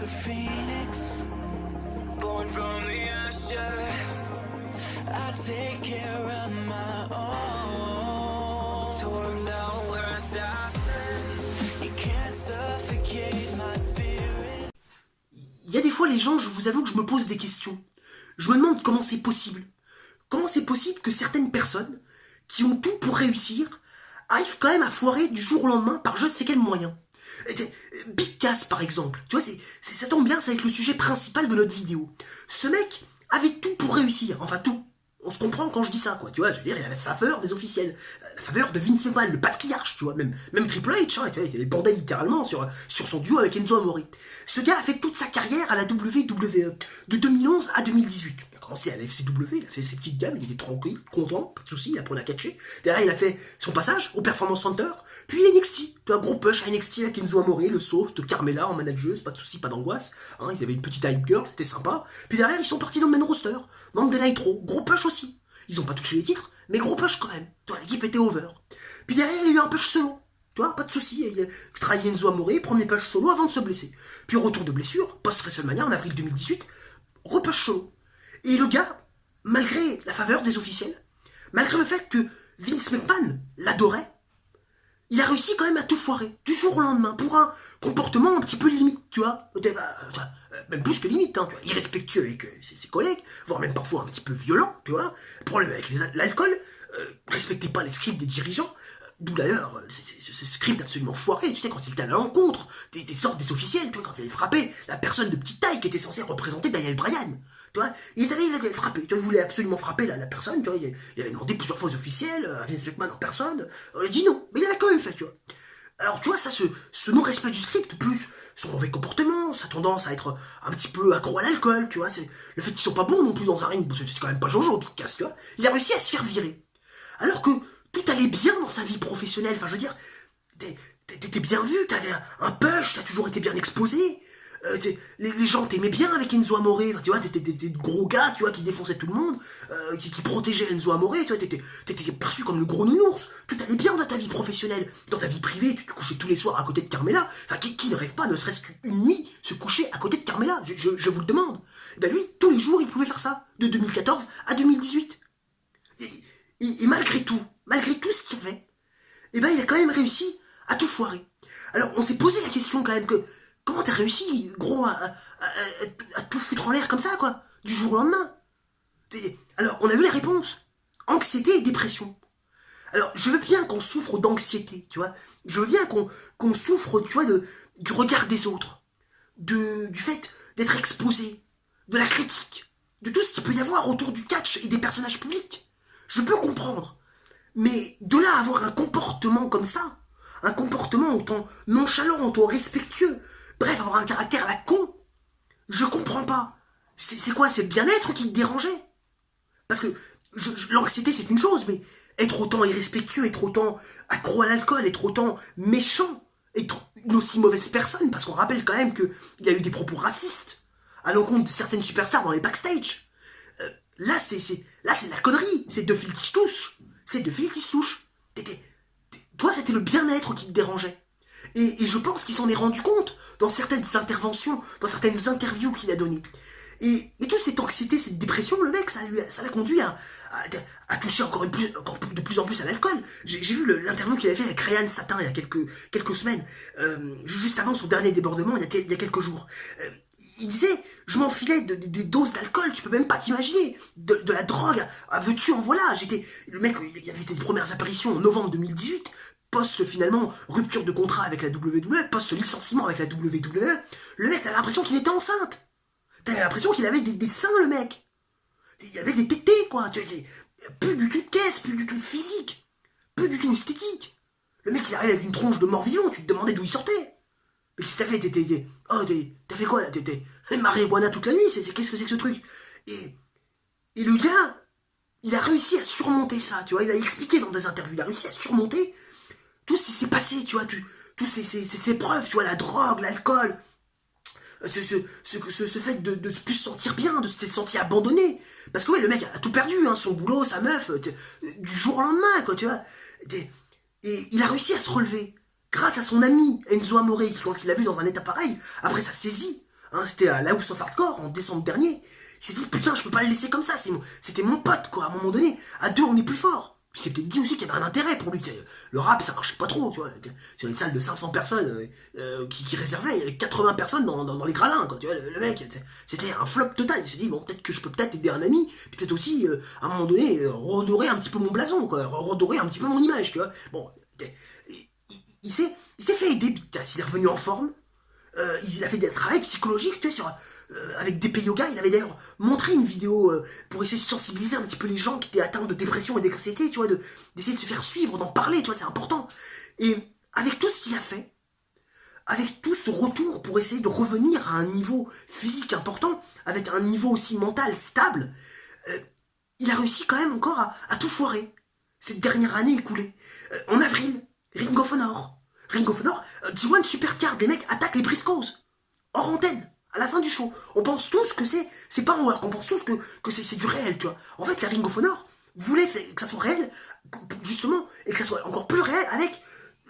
like a phoenix, born from the ashes. I take care of my own. Torn down, we're assassins. You can't suffocate my spirit. Il y a des fois, les gens, je vous avoue que je me pose des questions. Je me demande comment c'est possible. Comment c'est possible que certaines personnes, qui ont tout pour réussir, arrivent quand même à foirer du jour au lendemain par je ne sais quel moyen. Big Cass, par exemple. Tu vois, ça tombe bien, ça va être le sujet principal de notre vidéo. Ce mec avait tout pour réussir. Enfin, tout. On se comprend quand je dis ça, quoi. Tu vois, je veux dire, il a la faveur des officiels. La faveur de Vince McMahon, le patriarche, tu vois. Même Triple H, hein, il bandait littéralement sur son duo avec Enzo Amore. Ce gars a fait toute sa carrière à la WWE. De 2011 à 2018. Il a commencé à la FCW, il a fait ses petites gammes, il était tranquille, content, pas de soucis, il apprenait à catcher. Derrière, il a fait son passage au Performance Center. Puis NXT, tu vois, gros push à NXT avec Enzo Amore, le Soft, Carmella en manageuse, pas de soucis, pas d'angoisse. Hein, ils avaient une petite hype girl, c'était sympa. Puis derrière, ils sont partis dans le main roster. Monday Nitro, gros push aussi. Ils ont pas touché les titres, mais gros push quand même. Tu vois, l'équipe était over. Puis derrière, il y a eu un push solo. Tu vois, pas de soucis. Il a trahi Enzo Amore, premier push solo avant de se blesser. Puis retour de blessure, post-WrestleMania en avril 2018, repush solo. Et le gars, malgré la faveur des officiels, malgré le fait que Vince McMahon l'adorait, il a réussi quand même à tout foirer, du jour au lendemain, pour un comportement un petit peu limite, tu vois. Même plus que limite, hein, tu vois, irrespectueux avec ses collègues, voire même parfois un petit peu violent, tu vois. Problème avec l'alcool, respectait pas les scripts des dirigeants, d'où d'ailleurs ce script absolument foiré, tu sais, quand il était à l'encontre des ordres des officiels, tu vois, quand il avait frappé la personne de petite taille qui était censée représenter Daniel Bryan. Tu vois, il avait frappé, tu vois, il voulait absolument frapper la personne, tu vois, il avait demandé plusieurs fois aux officiels, à Vince McMahon en personne, il a dit non, mais il avait quand même fait, tu vois. Alors, tu vois, ça, ce non-respect du script, plus son mauvais comportement, sa tendance à être un petit peu accro à l'alcool, tu vois, c'est le fait qu'ils sont pas bons non plus dans un ring, parce que c'est quand même pas Jojo, Big Cass, tu vois, il a réussi à se faire virer. Alors que tout allait bien dans sa vie professionnelle, enfin, je veux dire, t'étais bien vu, t'avais un push, t'as toujours été bien exposé, les gens t'aimaient bien avec Enzo Amore, tu vois, t'étais de gros gars, tu vois, qui défonçaient tout le monde, qui protégeaient Enzo Amore, tu vois, t'étais perçu comme le gros nounours, tout allait bien dans ta vie professionnelle, dans ta vie privée, tu te couchais tous les soirs à côté de Carmella, enfin, qui ne rêve pas, ne serait-ce qu'une nuit, se coucher à côté de Carmella, je vous le demande. Et ben lui, tous les jours, il pouvait faire ça, de 2014 à 2018. Et malgré tout ce qu'il y avait, et ben il a quand même réussi à tout foirer. Alors, on s'est posé la question quand même que, comment t'as réussi, gros, à tout foutre en l'air comme ça, quoi, du jour au lendemain? Alors, on a eu la réponse. Anxiété et dépression. Alors, je veux bien qu'on souffre d'anxiété, tu vois. Je veux bien qu'on souffre, tu vois, du regard des autres. Du fait d'être exposé. De la critique. De tout ce qu'il peut y avoir autour du catch et des personnages publics. Je peux comprendre. Mais de là à avoir un comportement comme ça, un comportement autant nonchalant, autant respectueux, bref, avoir un caractère à la con, je comprends pas. C'est quoi, c'est le bien-être qui te dérangeait? Parce que l'anxiété c'est une chose, mais être autant irrespectueux, être autant accro à l'alcool, être autant méchant, être une aussi mauvaise personne, parce qu'on rappelle quand même qu'il y a eu des propos racistes à l'encontre de certaines superstars dans les backstage. Là c'est de la connerie, c'est de fil qui se touche. C'est de fil qui se touche. Toi, c'était le bien-être qui te dérangeait. Et je pense qu'il s'en est rendu compte dans certaines interventions, dans certaines interviews qu'il a données. Et toute cette anxiété, cette dépression, le mec, ça l'a conduit à toucher encore de plus en plus à l'alcool. J'ai vu l'interview qu'il avait fait avec Ryan Satin il y a quelques semaines, juste avant son dernier débordement, il y a quelques jours. Il disait, je m'enfilais des doses d'alcool, tu peux même pas t'imaginer, de la drogue, veux-tu en voilà. Le mec, il avait été des premières apparitions en novembre 2018, post finalement rupture de contrat avec la WWE, post licenciement avec la WWE, le mec, t'avais l'impression qu'il était enceinte. T'avais l'impression qu'il avait des seins, le mec. Il y avait des tétés, quoi. Plus du tout de caisse, plus du tout de physique, plus du tout esthétique. Le mec, il arrive avec une tronche de mort-vivant, tu te demandais d'où il sortait. Mais qu'est-ce que t'as fait? T'as fait quoi là? T'étais marijuana toute la nuit? Qu'est-ce que c'est que ce truc? Et le gars, il a réussi à surmonter ça, tu vois. Il a expliqué dans des interviews, il a réussi à surmonter tout ce qui s'est passé, tu vois. Tous ces preuves, tu vois, la drogue, l'alcool, ce fait de plus se sentir bien, de se sentir abandonné. Parce que ouais, le mec a tout perdu, hein, son boulot, sa meuf, du jour au lendemain, quoi, tu vois. Et il a réussi à se relever. Grâce à son ami Enzo Amore, qui quand il l'a vu dans un état pareil, après ça saisit, Hein, c'était à la House of Hardcore en décembre dernier. Il s'est dit, putain, je peux pas le laisser comme ça. C'était mon pote, quoi, à un moment donné. À deux, on est plus fort. Puis c'est peut-être dit aussi qu'il y avait un intérêt pour lui. Le rap, ça marchait pas trop, tu vois. Sur une salle de 500 personnes qui réservaient, il y avait 80 personnes dans les gradins, quoi. Tu vois, le mec, c'était un flop total. Il s'est dit, bon, peut-être que je peux peut-être aider un ami, peut-être aussi, à un moment donné, redorer un petit peu mon blason, quoi. Redorer un petit peu mon image, tu vois. Bon, il s'est fait aider, Big Cass. Il est revenu en forme. Il a fait des travaux psychologiques, tu vois, avec DP Yoga. Il avait d'ailleurs montré une vidéo pour essayer de sensibiliser un petit peu les gens qui étaient atteints de dépression et d'anxiété, tu vois, d'essayer de se faire suivre, d'en parler, tu vois, c'est important. Et avec tout ce qu'il a fait, avec tout ce retour pour essayer de revenir à un niveau physique important, avec un niveau aussi mental stable, il a réussi quand même encore à tout foirer. Cette dernière année écoulée. En avril, Ring of Honor, G1 Supercard, les mecs attaquent les Briscoes. Hors antenne, à la fin du show. On pense tous que c'est pas un work, on pense tous que c'est du réel, tu vois. En fait, la Ring of Honor voulait que ça soit réel, justement, et que ça soit encore plus réel avec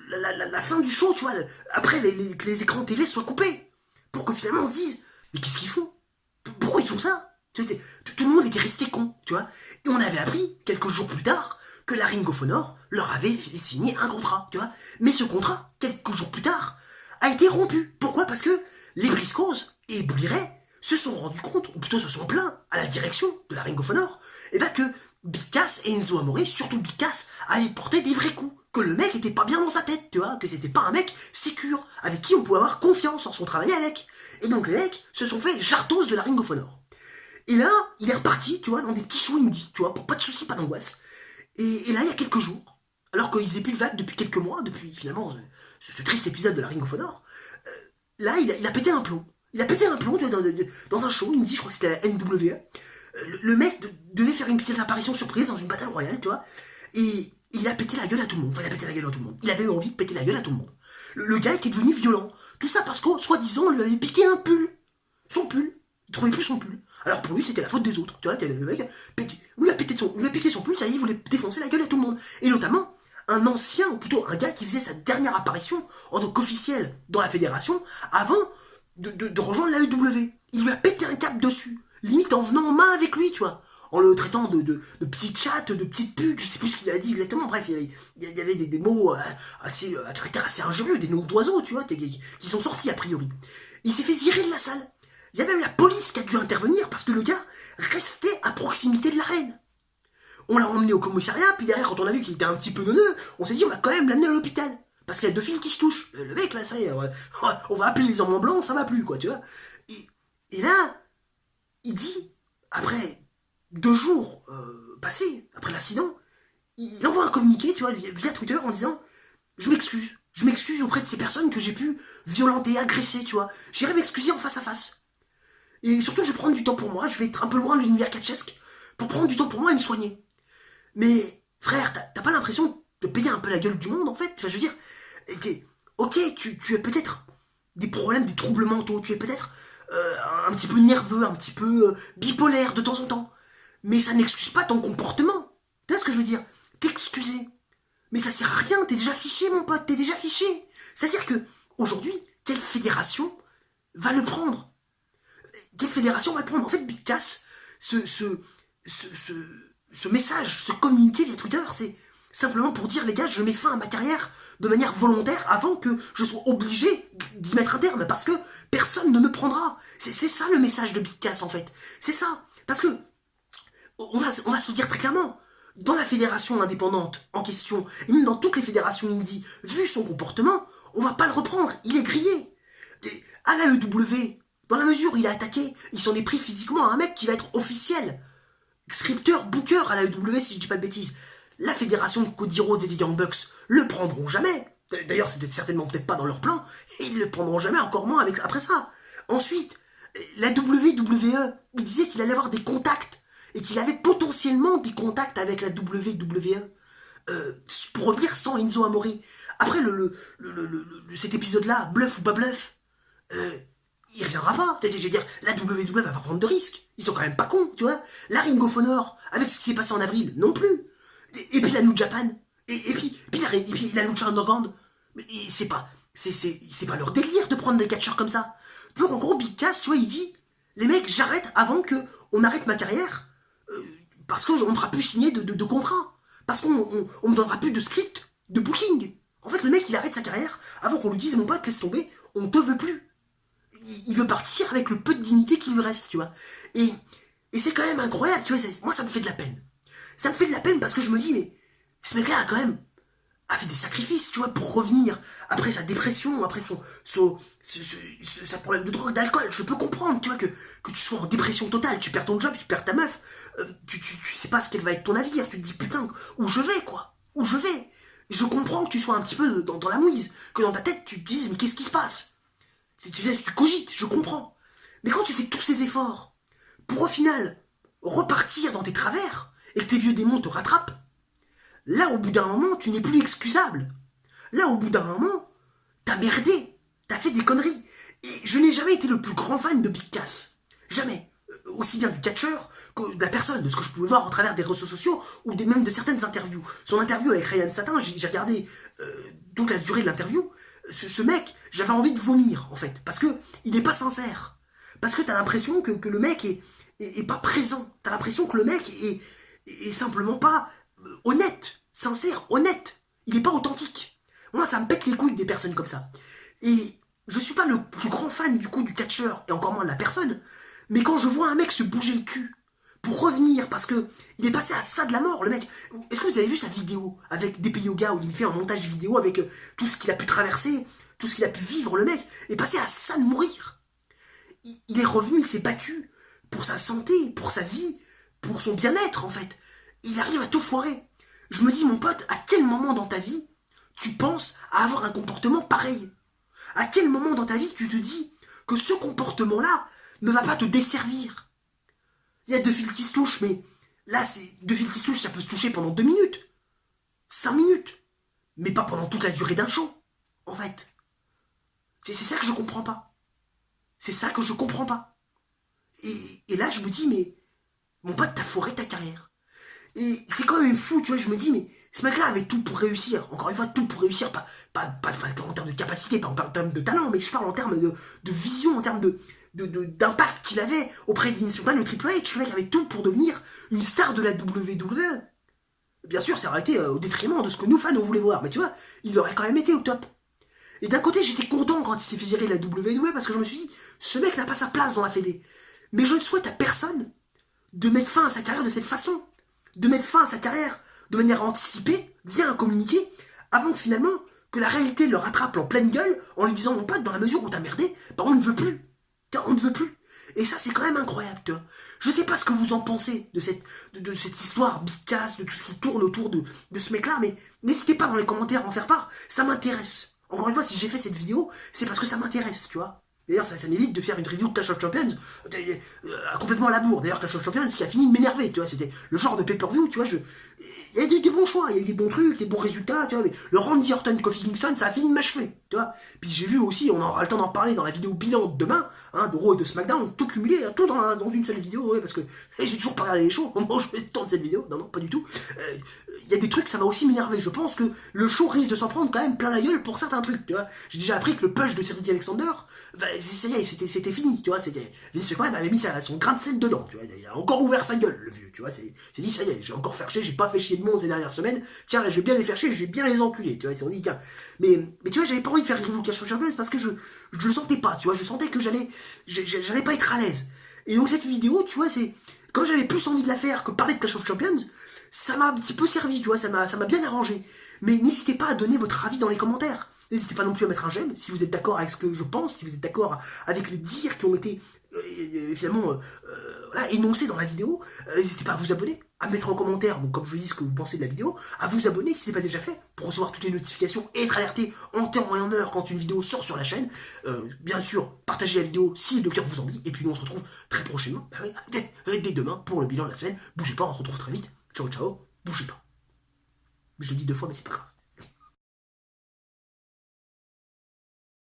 la fin du show, tu vois. Après, que les écrans TV soient coupés. Pour que finalement on se dise, mais qu'est-ce qu'ils font? Pourquoi ils font ça? Tout le monde était resté con, tu vois. Et on avait appris, quelques jours plus tard, que la Ring of Honor leur avait signé un contrat, tu vois. Mais ce contrat, quelques jours plus tard, a été rompu. Pourquoi? Parce que les Briscoes et Bully Ray se sont rendus compte, ou plutôt se sont plaints à la direction de la Ring of Honor, et ben que Big Cass et Enzo Amore, surtout Big Cass, avaient porté des vrais coups. Que le mec était pas bien dans sa tête, tu vois, que c'était pas un mec sécure, avec qui on pouvait avoir confiance lorsqu'on travaillait avec. Et donc les mecs se sont fait jartos de la Ring of Honor. Et là, il est reparti, tu vois, dans des petits shows indie, tu vois, pas de soucis, pas d'angoisse. Et là, il y a quelques jours, alors qu'ils faisaient plus de vagues depuis quelques mois, depuis finalement ce triste épisode de la Ring of Honor, là, il a pété un plomb. Il a pété un plomb, tu vois, dans un show, il me dit, je crois que c'était à la NWA. Le mec devait faire une petite apparition surprise dans une bataille royale, tu vois, et il a pété la gueule à tout le monde. Enfin, il a pété la gueule à tout le monde. Il avait eu envie de péter la gueule à tout le monde. Le gars était devenu violent. Tout ça parce qu'au soi-disant, on lui avait piqué un pull. Son pull. Il trouvait plus son pull. Alors pour lui, c'était la faute des autres. Tu vois, le mec lui a piqué son pull, ça y est, il voulait défoncer la gueule à tout le monde. Et notamment, un ancien, ou plutôt un gars qui faisait sa dernière apparition en tant qu'officiel dans la fédération avant de rejoindre la EW. Il lui a pété un câble dessus. Limite en venant en main avec lui, tu vois. En le traitant de petites chattes, de petites putes, je sais plus ce qu'il a dit exactement. Bref, il y avait des mots à caractère assez injurieux, des noms d'oiseaux, tu vois, qui sont sortis a priori. Il s'est fait virer de la salle. Il y a même la police qui a dû intervenir parce que le gars restait à proximité de la reine. On l'a emmené au commissariat, puis derrière, quand on a vu qu'il était un petit peu neuneux, on s'est dit, on va quand même l'amener à l'hôpital. Parce qu'il y a deux filles qui se touchent. Le mec, là, ça y est, on va appeler les hommes en blanc, ça va plus, quoi, tu vois. Et là, il dit, après 2 jours passés, après l'accident, il envoie un communiqué, tu vois, via Twitter, en disant, je m'excuse auprès de ces personnes que j'ai pu violenter, agresser, tu vois. J'irai m'excuser en face à face. Et surtout, je vais prendre du temps pour moi, je vais être un peu loin de l'univers catchesque, pour prendre du temps pour moi et me soigner. Mais, frère, t'as pas l'impression de payer un peu la gueule du monde, en fait? Enfin, je veux dire, ok, tu as peut-être des problèmes, des troubles mentaux, tu es peut-être un petit peu nerveux, un petit peu bipolaire de temps en temps. Mais ça n'excuse pas ton comportement. Tu vois ce que je veux dire? T'excuser. Mais ça sert à rien, t'es déjà fiché, mon pote, t'es déjà fiché. C'est-à-dire que, aujourd'hui, quelle fédération va le prendre? Quelle fédération va le prendre? En fait, Big Cass, ce message, ce communiqué via Twitter, c'est simplement pour dire, les gars, je mets fin à ma carrière de manière volontaire avant que je sois obligé d'y mettre un terme, parce que personne ne me prendra. C'est ça le message de Big Cass, en fait. C'est ça. Parce que, on va se le dire très clairement, dans la fédération indépendante en question, et même dans toutes les fédérations indie, vu son comportement, on va pas le reprendre, il est grillé. À la EW, dans la mesure où il a attaqué, il s'en est pris physiquement à un mec qui va être officiel. Scripteur, booker à la EW, si je dis pas de bêtises. La fédération de Cody Rhodes et des Young Bucks le prendront jamais. D'ailleurs, c'est peut-être pas dans leur plan, et ils le prendront jamais, encore moins après ça. Ensuite, la WWE, il disait qu'il allait avoir des contacts, et qu'il avait potentiellement des contacts avec la WWE, pour revenir sans Enzo Amore. Après cet épisode-là, bluff ou pas bluff, il reviendra pas. Je veux dire, la WWE va pas prendre de risques. Ils sont quand même pas cons, tu vois. La Ring of Honor, avec ce qui s'est passé en avril, non plus. Et puis la New Japan, et puis la Lucha Underground, mais c'est pas leur délire de prendre des catcheurs comme ça. Donc en gros, Big Cass, tu vois, il dit, les mecs, j'arrête avant que on arrête ma carrière, parce qu'on ne fera plus signer de contrat, parce qu'on me donnera plus de script, de booking. En fait, le mec, il arrête sa carrière avant qu'on lui dise, mon pote, laisse tomber, on te veut plus. Il veut partir avec le peu de dignité qui lui reste, tu vois. Et c'est quand même incroyable, tu vois, moi, ça me fait de la peine. Ça me fait de la peine parce que je me dis, mais ce mec-là a quand même fait des sacrifices, tu vois, pour revenir après sa dépression, après sa problème de drogue, d'alcool. Je peux comprendre, tu vois, que tu sois en dépression totale, tu perds ton job, tu perds ta meuf, tu sais pas ce qu'elle va être ton avenir, tu te dis, putain, où je vais, quoi, où je vais. Je comprends que tu sois un petit peu dans la mouise, que dans ta tête, tu te dises, mais qu'est-ce qui se passe? Tu cogites, je comprends. Mais quand tu fais tous ces efforts, pour au final repartir dans tes travers, et que tes vieux démons te rattrapent, là, au bout d'un moment, tu n'es plus excusable. Là, au bout d'un moment, t'as merdé. T'as fait des conneries. Et je n'ai jamais été le plus grand fan de Big Cass. Jamais. Aussi bien du catcheur que de la personne, de ce que je pouvais voir au travers des réseaux sociaux ou même de certaines interviews. Son interview avec Ryan Satin, j'ai regardé toute la durée de l'interview. Ce mec, j'avais envie de vomir, en fait. Parce que il n'est pas sincère. Parce que t'as l'impression que le mec est pas présent. T'as l'impression que le mec est simplement pas honnête, sincère, honnête. Il est pas authentique. Moi, ça me pète les couilles des personnes comme ça. Et je suis pas le plus grand fan du coup du catcheur, et encore moins de la personne, mais quand je vois un mec se bouger le cul pour revenir, parce que il est passé à ça de la mort, le mec. Est-ce que vous avez vu sa vidéo avec DP Yoga, où il fait un montage vidéo avec tout ce qu'il a pu traverser, tout ce qu'il a pu vivre, le mec est passé à ça de mourir. Il est revenu, il s'est battu pour sa santé, pour sa vie, pour son bien-être, en fait. Il arrive à tout foirer. Je me dis, mon pote, à quel moment dans ta vie tu penses à avoir un comportement pareil? À quel moment dans ta vie tu te dis que ce comportement-là ne va pas te desservir? Il y a deux fils qui se touchent, mais là, c'est deux fils qui se touchent, ça peut se toucher pendant 2 minutes, 5 minutes, mais pas pendant toute la durée d'un show, en fait. C'est ça que je comprends pas. C'est ça que je comprends pas. Et là, je me dis, mais mon pote, t'as foiré ta carrière. Et c'est quand même fou, tu vois, je me dis, mais ce mec-là avait tout pour réussir. Encore une fois, tout pour réussir, pas en termes de capacité, pas en termes de talent, mais je parle en termes de vision, en termes d'impact qu'il avait auprès de Vince McMahon, le Triple H. Le mec avait tout pour devenir une star de la WWE. Bien sûr, ça aurait été au détriment de ce que nous, fans, on voulait voir, mais tu vois, il aurait quand même été au top. Et d'un côté, j'étais content quand il s'est fait virer de la WWE, parce que je me suis dit, ce mec n'a pas sa place dans la fédé. Mais je ne souhaite à personne de mettre fin à sa carrière de cette façon. De mettre fin à sa carrière de manière anticipée, via un communiqué, avant que finalement, que la réalité le rattrape en pleine gueule, en lui disant, mon pote, dans la mesure où t'as merdé, bah on ne veut plus. On ne veut plus. Et ça, c'est quand même incroyable, tu vois. Je sais pas ce que vous en pensez de cette histoire Big Cass, de tout ce qui tourne autour de ce mec-là, mais n'hésitez pas dans les commentaires à en faire part, ça m'intéresse. Encore une fois, si j'ai fait cette vidéo, c'est parce que ça m'intéresse, tu vois. D'ailleurs, ça m'évite de faire une review de Clash of Champions complètement à la bourre. D'ailleurs, Clash of Champions, qui a fini de m'énerver, tu vois. C'était le genre de pay-per-view, tu vois. Il y a eu des bons choix, il y a eu des bons trucs, des bons résultats, tu vois. Mais le Randy Orton Kofi Kingston, ça a fini de m'achever, tu vois. Puis j'ai vu aussi, on aura le temps d'en parler dans la vidéo bilan de demain, hein, de Raw et de SmackDown, tout cumulé, tout dans une seule vidéo, ouais, parce que j'ai toujours pas regardé les shows au moment où je vais tourner cette vidéo. Non, pas du tout. Il y a des trucs, ça va aussi m'énerver. Je pense que le show risque de s'en prendre quand même plein la gueule pour certains trucs, tu vois. J'ai déjà appris que le push de Cedric Alexander, bah, ça y est, c'était fini, tu vois. Vince McMahon avait mis son grain de sel dedans, tu vois. Il a encore ouvert sa gueule, le vieux, tu vois. C'est dit, ça y est, j'ai encore fait chier, j'ai pas fait chier de monde ces dernières semaines. Tiens, je vais bien les faire chier, je vais bien les enculer, tu vois. On dit, tiens. Mais tu vois, j'avais pas envie de faire une review Clash of Champions parce que je le sentais pas, tu vois. Je sentais que j'allais pas être à l'aise. Et donc cette vidéo, tu vois, c'est comme j'avais plus envie de la faire que parler de Clash of Champions, ça m'a un petit peu servi, tu vois, ça m'a bien arrangé. Mais n'hésitez pas à donner votre avis dans les commentaires. N'hésitez pas non plus à mettre un j'aime si vous êtes d'accord avec ce que je pense, si vous êtes d'accord avec les dires qui ont été finalement voilà, énoncés dans la vidéo. N'hésitez pas à vous abonner, à mettre en commentaire, donc comme je dis, ce que vous pensez de la vidéo, à vous abonner si ce n'est pas déjà fait, pour recevoir toutes les notifications et être alerté en temps et en heure quand une vidéo sort sur la chaîne. Bien sûr, partagez la vidéo si le cœur vous en dit, et puis nous on se retrouve très prochainement, bah oui, dès demain pour le bilan de la semaine. Bougez pas, on se retrouve très vite. Ciao, ciao, bougez pas. Je l'ai dit 2 fois, mais c'est pas grave.